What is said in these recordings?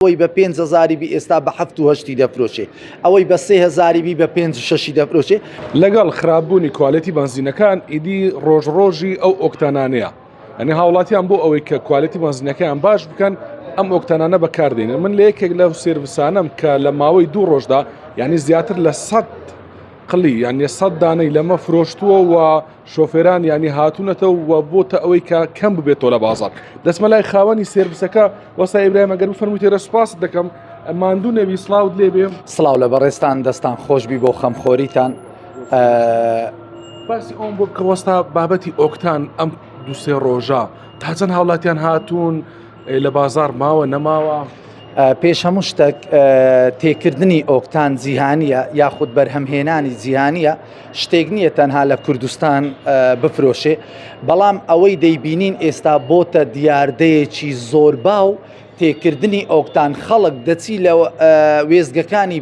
ئەوەی بە 5,000 بی ئێستا بە 7,800 دەفرۆشێ، ئەوەی بە 3,000 بی بە 5,600 دەفرۆشێ. لەگەڵ خراپبوونی کوالیتی بنزینەکان ئیدی ڕۆژڕۆژی ئەو ئۆکتانانەیە، ئەنی هاوڵاتیان بۆ ئەوەی کە کوالیتی بنزینەکەیان باش بکەن ئەم ئۆکتانانە بەکاردێنن. من لە یەکێک لەو سێرڤیسانەم کە لە ماوەی 2 ڕۆژدا یعنی زیاتر لە 100 قڵی یعنی 100 دانەی لەمە فرۆشتووە و شۆفێران ینی هاتوونەتەوە و بۆتە ئەوەی کە کەم ببێتەوە لە بازار. دەچمە لای خاوەنی سێرڤیسەکە وەستا ئیبراهیم ئەگەر بفەرموویتێرە سوپاس دەکەم، ماندوو نەوی سڵاوت لێ بێم. سڵاو لە بەڕێستان دەستان خۆشبی بۆ خەمخۆریتان. باسی ئەوم بۆ کە وەستا بابەتی ئۆکتان ئەم 2-3 ڕۆژە تا چەند هاوڵاتیان هاتوون لە بازار ماوە نەماوە؟ پێش هەموو شتێک تێکردنی ئۆکتان جیهانیە یاخود بەرهەمهێنانی جیهانیە، شتێک نییە تەنها لە کوردستان بفرۆشێ، بەڵام ئەوەی دەیبینین ئێستا بۆتە دیاردەیەکی زۆر باو تێکردنی ئۆکتان. خەڵک دەچی لە وێزگەکانی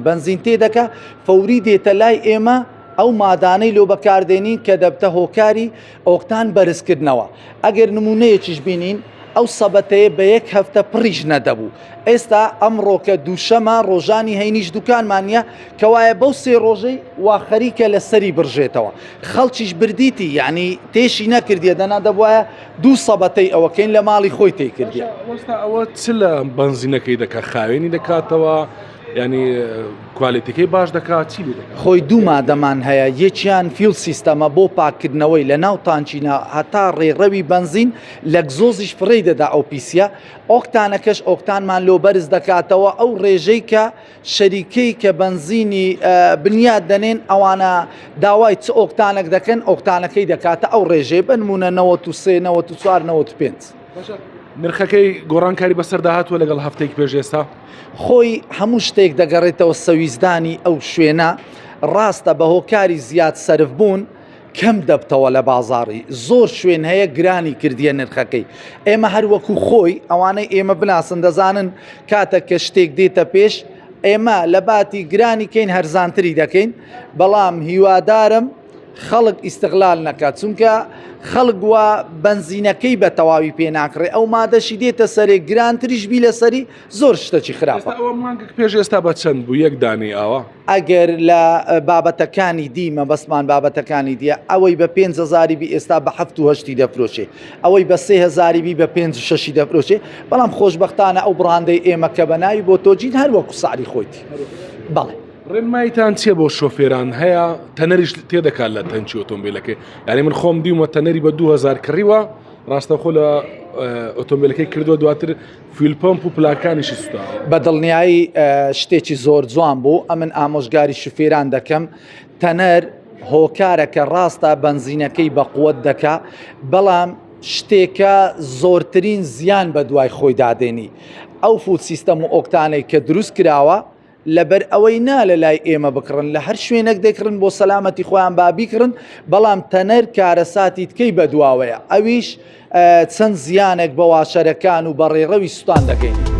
بنزین تێدەکە، فەوری دێتە لای ئێمە ئەو مادانەی لۆ بەکاردێنین کە دەبتە هۆکاری ئۆکتان بەرزکردنەوە. ئەگەر نمونەیەکیش بینین ئەو سەبەتەیە بە 1 هەفتە پڕیش نەدەبوو، ئێستا ئەمڕۆکە دووشەمە ڕۆژانی هەینیش دوکانمانە کەوایە بەو 3 ڕۆژەی وا خەریکە لە سەری بڕژێتەوە. خەڵکیش بردیتی یعنی تێشی نەکردیە، دەنا دەبواە 2 سەبەتەی ئەوەکەین لە ماڵی خۆی تێکردیە. وەستا ئەوە چ لە بنزینەکەی دەکات؟ خاوێنی دەکاتەوە ینی کوالیتەکەی باش دەکات چی دەکات؟ خۆی 2 مادەمان هەیە، یەکیان فیل سیستەمە بۆ پاکردنەوەی لە ناو تانچینە هەتا ڕێڕەوی بنزین لە گزۆزیش فڕی دەدا ئەو پیسە. ئۆکتانەکەش ئۆکتانمان لۆ بەرز دەکاتەوە ئەو ڕێژەی کە شەریکەی کە بنزینی بنیاد دەنێن ئەوانە داوای چ ئۆکتانێک دەکەن ئۆکتانەکەی دەکاتە ئەو ڕێژەی بنمونە 93 94 95. نرخەکەی گۆڕانکاری بەسەردا هاتووە لەگەڵ هەفتەیەک پێش ئێستا؟ خۆی هەموو شتێک دەگەڕێتەوە سەویزدانی ئەو شوێنە. ڕاستە بە هۆکاری زیاد سەرف بوون کەم دەبتەوە لە بازاڕی، زۆر شوێن هەیە گرانی کردیە نرخەکەی. ئێمە هەروەکو خۆی ئەوانەی ئێمە بناسن دەزانن کاتێک کە شتێک دێتە پێش ئێمە لە باتی گرانی کەین هەرزانتری دەکەین، بەڵام هیوادارم خەڵک ئیستیغلال نەکات، چونکە خەڵک وە بنزینەکەی بە تەواوی پێ ناکڕێ، ئەو مادەشی دێتە سەرێ گرانتریش بی لەسەری زۆر شتێکی خراپە. ئەوە مانگێک پێش ئێستا بە چەند بوو؟ 1 دانەی ئاوا؟ ئەگەر لە بابەتەکانی دیمە بەسمان بابەتەکانی دیە ئەوەی بە 5,000 بی ئێستا بە 7,800 دەفرۆشێ، ئەوەی بە 3,000 بی بە 5,600 دەفرۆشێ، بەڵام خۆشبەختانە ئەو بڕاندەی ئێمە کە بەناوی بۆ تۆجین هەروەکو سعری خۆیتی. بەڵێ ڕێنمایتان چیە بۆ شۆفێران هەیە؟ تەنەریش تێدەکات لە تەنچی ئۆتۆمبیلەکەی؟ یعنی من خۆم دیومە تەنەری بە 2000 کڕیوە، ڕاستەخۆ لە ئۆتۆمبیلەکەی کردووە، دواتر فیلپۆمپ و پلاکانیشی سوتاوە. بە دڵنیایی شتێکی زۆر جوان بوو. ئەمن ئامۆژگاری شوفێران دەکەم، تەنەر هۆکارەکە ڕاستە بنزینەکەی بە قووەت دەکا، بەڵام شتێکە زۆرترین زیان بە دوای خۆی دادێنی. ئەو فود سیستەم و ئۆکتانەی کە دروست کراوە لەبەر ئەوەی نا لە لای ئێمە بکڕن، لە هەر شوێنێک دەکڕن بۆ سەلامەتی خۆیان بابیکڕن، بەڵام تەنەر کارەساتی تکەی بەدواوەیە، ئەویش چەند زیانێک بە واشەرەکان و بەڕێڕەوی سوتان دەکەین.